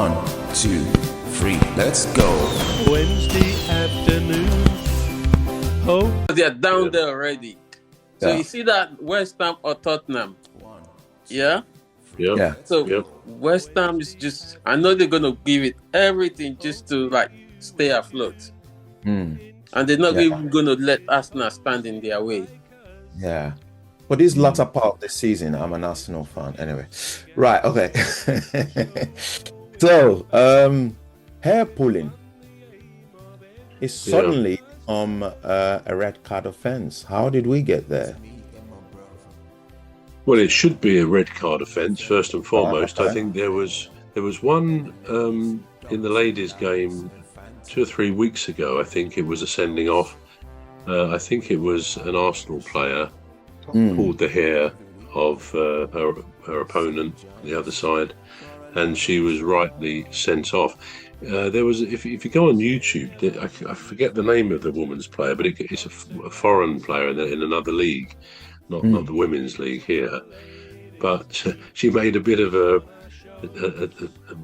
1, 2, 3, let's go. Wednesday afternoon. Oh, they're down there already. So you see that West Ham or Tottenham? Yeah? Yeah. So West Ham is just, I know they're going to give it everything just to like stay afloat. And they're not even going to let Arsenal stand in their way. Yeah. For this latter part of the season, I'm an Arsenal fan. Anyway. Right, okay. So, hair pulling is suddenly a red card offence. How did we get there? Well, it should be a red card offence first and foremost. I think there was one in the ladies' game 2 or 3 weeks ago. I think it was a sending off. I think it was an Arsenal player pulled the hair of her opponent on the other side, and she was rightly sent off. There was, if you go on YouTube, I forget the name of the women's player, but it's a foreign player in another league, not the women's league here. But she made a bit of a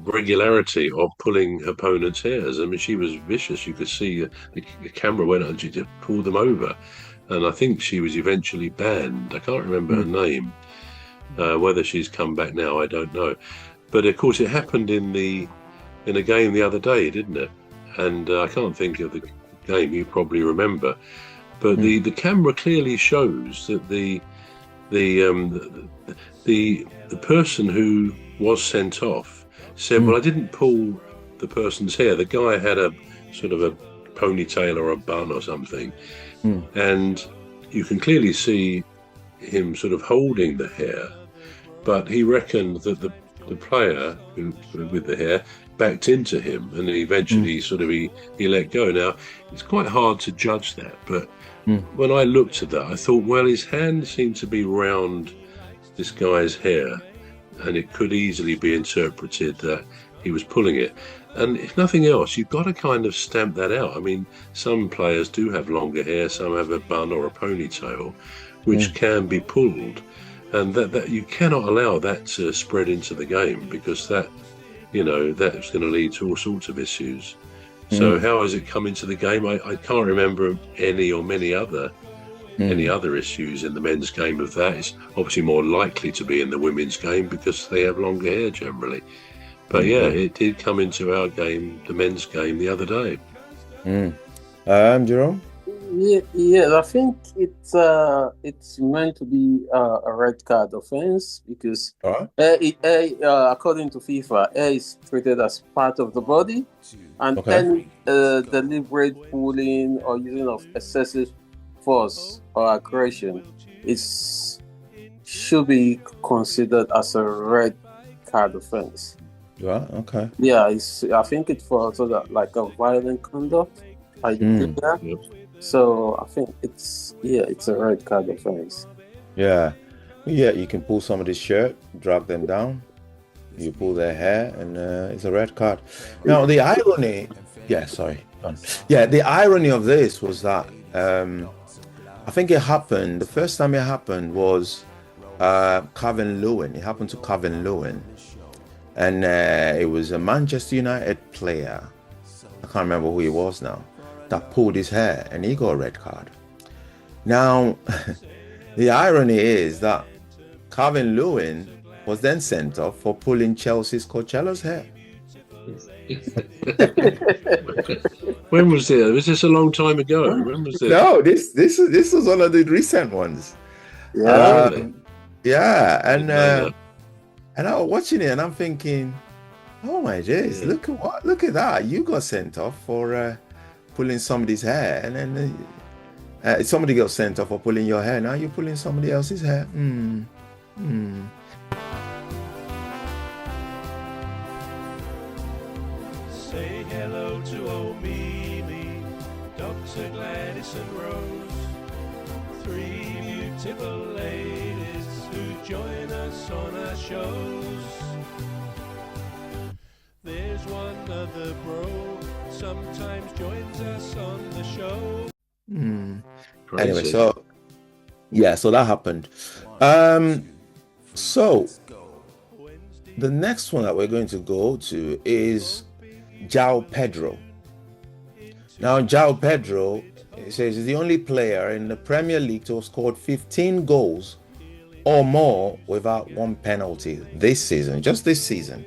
regularity of pulling her opponent's hairs. I mean, she was vicious. You could see the camera went on, she just pulled them over. And I think she was eventually banned. I can't remember her name. Whether she's come back now, I don't know. But of course, it happened in a game the other day, didn't it? And I can't think of the game. You probably remember. But the camera clearly shows that the person who was sent off said, "Well, I didn't pull the person's hair. The guy had a sort of a ponytail or a bun or something." And you can clearly see him sort of holding the hair, but he reckoned that the player who with the hair backed into him, and eventually he let go. Now, it's quite hard to judge that, but when I looked at that, I thought, well, his hand seemed to be round this guy's hair, and it could easily be interpreted that he was pulling it. And if nothing else, you've got to kind of stamp that out. I mean, some players do have longer hair, some have a bun or a ponytail, which can be pulled. And that you cannot allow that to spread into the game, because that's going to lead to all sorts of issues. So how has it come into the game? I can't remember any or many other issues in the men's game of that. It's obviously more likely to be in the women's game because they have longer hair generally. But it did come into our game, the men's game, the other day. Jerome? Yeah, I think it's meant to be a red card offense because according to FIFA, hair is treated as part of the body, and any deliberate pulling or using of excessive force or aggression should be considered as a red card offense. Yeah, okay. Yeah, I think it falls under like a violent conduct. I did that. Yep. So I think it's a red card offense. Yeah, you can pull somebody's shirt, drag them down, you pull their hair, and it's a red card. Now the irony, the irony of this was that I think it happened. The first time it happened was Calvin Lewin. It happened to Calvin Lewin, and it was a Manchester United player. I can't remember who he was now. That pulled his hair, and he got a red card. Now, the irony is that Calvin Lewin was then sent off for pulling Chelsea's Coachella's hair. When was this? Was this a long time ago? When was this? No, this was one of the recent ones. Yeah, and I was watching it, and I'm thinking, oh my days, look at that! You got sent off for pulling somebody's hair, and then somebody got sent off for pulling your hair. Now you're pulling somebody else's hair. say hello to old Mimi, Dr. Gladys and Rose, 3 beautiful ladies who join us on our shows. There's one other bro sometimes joins us on the show. Anyway, so that happened. So the next one that we're going to go to is João Pedro. Now, João Pedro, it says, is the only player in the Premier League to have scored 15 goals or more without one penalty this season, just this season.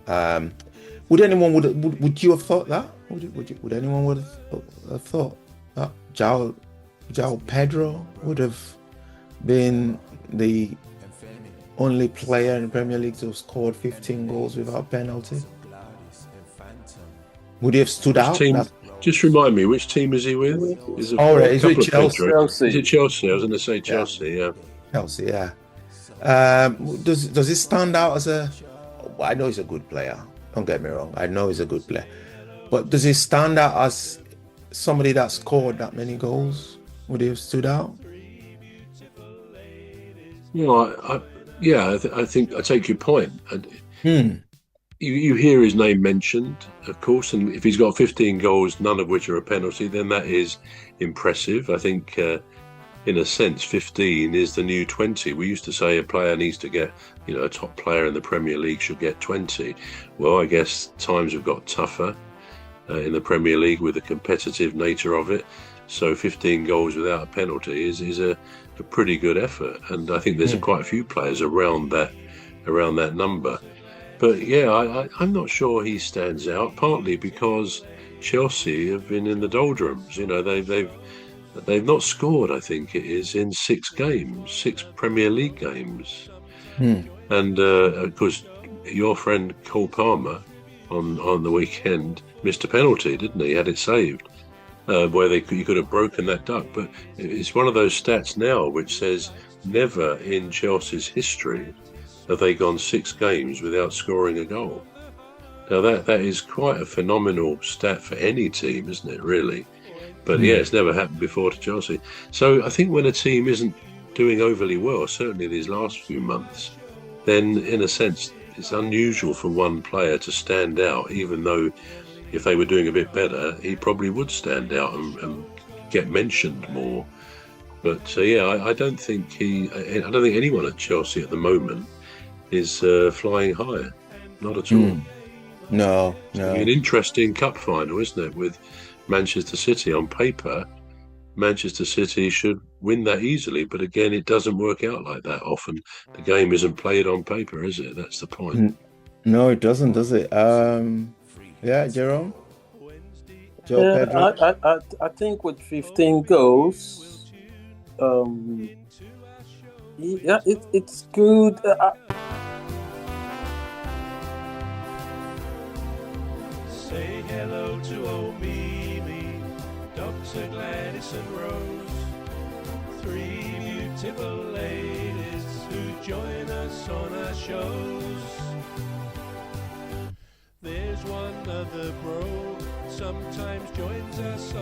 Would anyone would you have thought that? Would anyone would have thought that João Pedro would have been the only player in the Premier League to have scored 15 goals without penalty? Would he have stood out? Just remind me, which team is he with? He's with Chelsea. Is it Chelsea? I was going to say Chelsea, yeah. Chelsea, yeah. Does he stand out as a... I know he's a good player. Don't get me wrong. I know he's a good player. But does he stand out as somebody that scored that many goals? Would he have stood out? Well, I think I take your point. You hear his name mentioned, of course, and if he's got 15 goals, none of which are a penalty, then that is impressive. I think, in a sense, 15 is the new 20. We used to say a player needs to get, a top player in the Premier League should get 20. Well, I guess times have got tougher in the Premier League with the competitive nature of it. So 15 goals without a penalty is a pretty good effort, and I think there's quite a few players around that number. But yeah, I'm not sure he stands out. Partly because Chelsea have been in the doldrums. They've not scored. I think it is in 6 Premier League games, and of course your friend Cole Palmer on the weekend missed a penalty, didn't he? He had it saved. Where you could have broken that duck. But it's one of those stats now which says never in Chelsea's history have they gone 6 games without scoring a goal. Now that is quite a phenomenal stat for any team, isn't it, really? But yeah, it's never happened before to Chelsea. So I think when a team isn't doing overly well, certainly these last few months, then in a sense it's unusual for one player to stand out, even though if they were doing a bit better, he probably would stand out and get mentioned more. But I don't think anyone at Chelsea at the moment is flying high. Not at all. No. An interesting cup final, isn't it? With Manchester City on paper, Manchester City should win that easily. But again, it doesn't work out like that often. The game isn't played on paper, is it? That's the point. No, it doesn't, does it? Yeah, Jerome? Pedro? I think with 15 goals, it's good. Say hello to old Mimi, Dr. Gladys and Rose, 3 beautiful ladies who join us on our shows. There's one other bro, sometimes joins us on